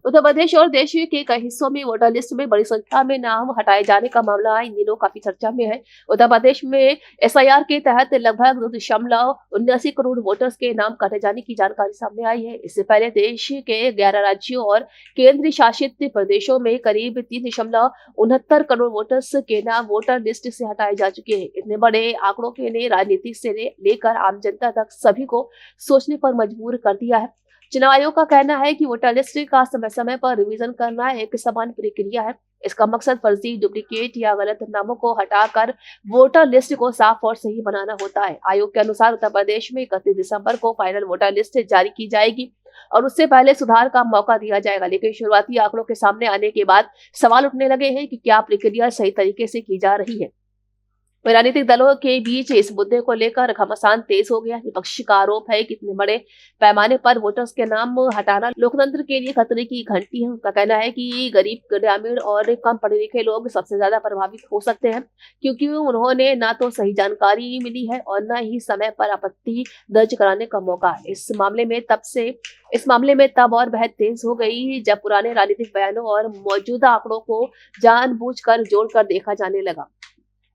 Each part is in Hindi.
उत्तर प्रदेश और देश के कई हिस्सों में वोटर लिस्ट में बड़ी संख्या में नाम हटाए जाने का मामला इन दिनों काफी चर्चा में है। उत्तर प्रदेश में एसआईआर के तहत लगभग 2.79 करोड़ वोटर्स के नाम काटे जाने की जानकारी सामने आई है। इससे पहले देश के 11 राज्यों और केंद्र शासित प्रदेशों में करीब 3.69 करोड़ वोटर्स के नाम वोटर लिस्ट से हटाए जा चुके हैं। इतने बड़े आंकड़ों ने राजनीति से लेकर आम जनता तक सभी को सोचने पर मजबूर कर दिया है। चुनाव आयोग का कहना है कि वोटर लिस्ट का समय समय पर रिवीजन करना एक समान प्रक्रिया है। इसका मकसद फर्जी, डुप्लीकेट या गलत नामों को हटाकर वोटर लिस्ट को साफ और सही बनाना होता है। आयोग के अनुसार उत्तर प्रदेश में 31 दिसंबर को फाइनल वोटर लिस्ट जारी की जाएगी और उससे पहले सुधार का मौका दिया जाएगा। लेकिन शुरुआती आंकड़ों के सामने आने के बाद सवाल उठने लगे हैं कि क्या प्रक्रिया सही तरीके से की जा रही है। राजनीतिक दलों के बीच इस मुद्दे को लेकर घमासान तेज हो गया। विपक्ष का आरोप है कि इतने बड़े पैमाने पर वोटर्स के नाम हटाना लोकतंत्र के लिए खतरे की घंटी है। उनका कहना है कि गरीब, ग्रामीण और कम पढ़े लिखे लोग सबसे ज्यादा प्रभावित हो सकते हैं, क्योंकि उन्होंने ना तो सही जानकारी मिली है और न ही समय पर आपत्ति दर्ज कराने का मौका। इस मामले में तब और बहस तेज हो गई जब पुराने राजनीतिक बयानों और मौजूदा आंकड़ों को जानबूझकर जोड़कर देखा जाने लगा।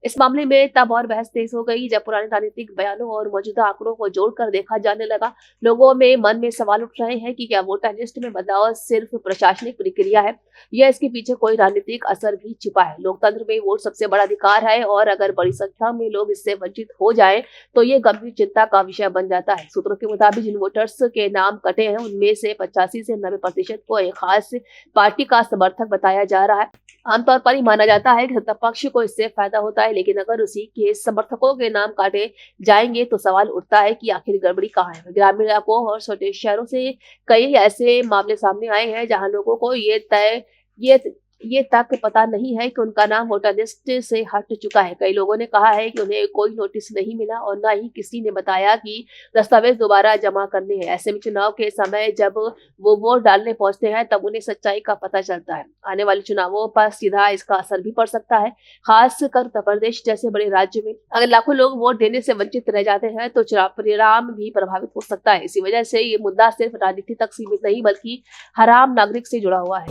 इस मामले में तब और बहस तेज हो गई जब पुराने राजनीतिक बयानों और मौजूदा आंकड़ों को जोड़कर देखा जाने लगा। लोगों में मन में सवाल उठ रहे हैं कि क्या वोटर लिस्ट में बदलाव सिर्फ प्रशासनिक प्रक्रिया है या इसके पीछे कोई राजनीतिक असर भी छिपा है। लोकतंत्र में वोट सबसे बड़ा अधिकार है और अगर बड़ी संख्या में लोग इससे वंचित हो जाए तो ये गंभीर चिंता का विषय बन जाता है। सूत्रों के मुताबिक जिन वोटर्स के नाम कटे हैं उनमें से 85 से 90% को एक खास पार्टी का समर्थक बताया जा रहा है। आमतौर पर ही माना जाता है कि सत्ता पक्ष को इससे फायदा होता है, लेकिन अगर उसी के समर्थकों के नाम काटे जाएंगे तो सवाल उठता है कि आखिर गड़बड़ी कहाँ है। ग्रामीण इलाकों और छोटे शहरों से कई ऐसे मामले सामने आए हैं जहां लोगों को ये तक पता नहीं है कि उनका नाम वोटर लिस्ट से हट चुका है। कई लोगों ने कहा है कि उन्हें कोई नोटिस नहीं मिला और न ही किसी ने बताया कि दस्तावेज दोबारा जमा करने हैं। ऐसे में चुनाव के समय जब वो वोट डालने पहुंचते हैं तब उन्हें सच्चाई का पता चलता है। आने वाले चुनावों पर सीधा इसका असर भी पड़ सकता है, खासकर उत्तर प्रदेश जैसे बड़े राज्य में। अगर लाखों लोग वोट देने से वंचित रह जाते हैं तो चुनाव परिणाम भी प्रभावित हो सकता है। इसी वजह से ये मुद्दा सिर्फ राजनीति तक सीमित नहीं बल्कि हर आम नागरिक से जुड़ा हुआ है।